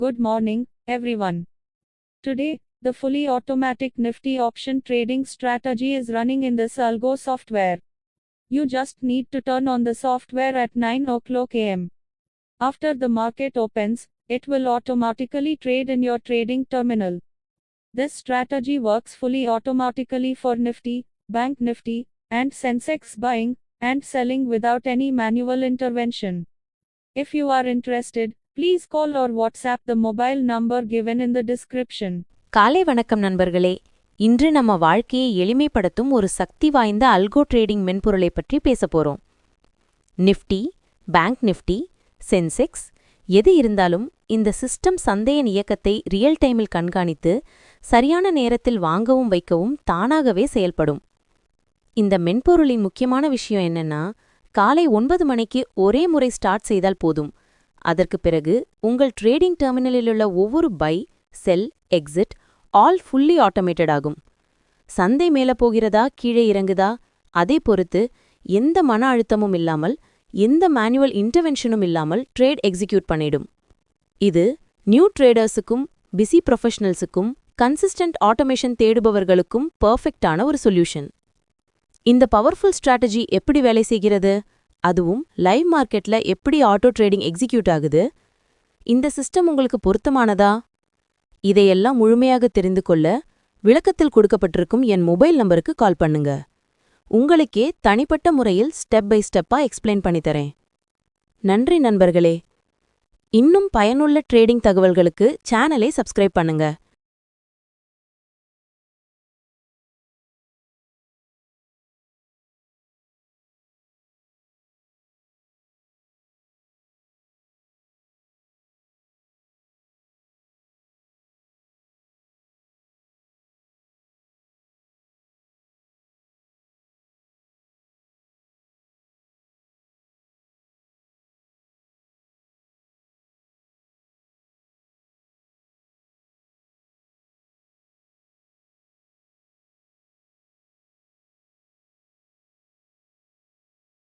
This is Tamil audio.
Good morning, everyone. Today, the fully automatic Nifty option trading strategy is running in this Algo software. You just need to turn on the software at 9 o'clock am. After the market opens, it will automatically trade in your trading terminal. This strategy works fully automatically for Nifty, Bank Nifty, and Sensex buying and selling without any manual intervention. If you are interested, please call or WhatsApp the mobile number given in the description. காலை வணக்கம் நண்பர்களே. இன்று நம்ம வாழ்க்கையை எளிமைப்படுத்தும் ஒரு சக்தி வாய்ந்த அல்கோ ட்ரேடிங் மென்பொருளை பற்றி பேசப் போறோம். நிஃப்டி, பேங்க் நிஃப்டி, சென்செக்ஸ் எது இருந்தாலும் இந்த சிஸ்டம் சந்தையின் இயக்கத்தை ரியல் டைமில் கண்காணித்து சரியான நேரத்தில் வாங்கவும் வைக்கவும் தானாகவே செயல்படும். இந்த மென்பொருளின் முக்கியமான விஷயம் என்னன்னா, காலை 9 மணிக்கு ஒரே முறை ஸ்டார்ட் செய்தால் போதும். அதற்கு பிறகு உங்கள் ட்ரேடிங் டெர்மினலிலுள்ள ஒவ்வொரு buy, sell, exit all fully automated ஆகும். சந்தை மேல போகிறதா கீழே இறங்குதா அதை பொறுத்து எந்த மன அழுத்தமும் இல்லாமல் எந்த மேனுவல் இன்டர்வென்ஷனும் இல்லாமல் ட்ரேட் எக்ஸிக்யூட் பண்ணிடும். இது நியூ ட்ரேடர்ஸுக்கும் பிஸி ப்ரொஃபஷனல்ஸுக்கும் கன்சிஸ்டன்ட் ஆட்டோமேஷன் தேடுபவர்களுக்கும் பர்ஃபெக்டான ஒரு சொல்யூஷன். இந்த பவர்ஃபுல் ஸ்ட்ராட்டஜி எப்படி வேலை செய்கிறது, அதுவும் லைவ் மார்க்கெட்ல எப்படி ஆட்டோ ட்ரேடிங் எக்ஸிக்யூட் ஆகுது, இந்த சிஸ்டம் உங்களுக்கு பொருத்தமானதா? இதையெல்லாம் முழுமையாக தெரிந்து கொள்ள விளக்கத்தில் கொடுக்கப்பட்டிருக்கும் என் மொபைல் நம்பருக்கு கால் பண்ணுங்க. உங்களுக்கே தனிப்பட்ட முறையில் ஸ்டெப் பை ஸ்டெப்பா எக்ஸ்பிளைன் பண்ணித்தரேன். நன்றி நண்பர்களே. இன்னும் பயனுள்ள ட்ரேடிங் தகவல்களுக்கு சேனலை சப்ஸ்கிரைப் பண்ணுங்க.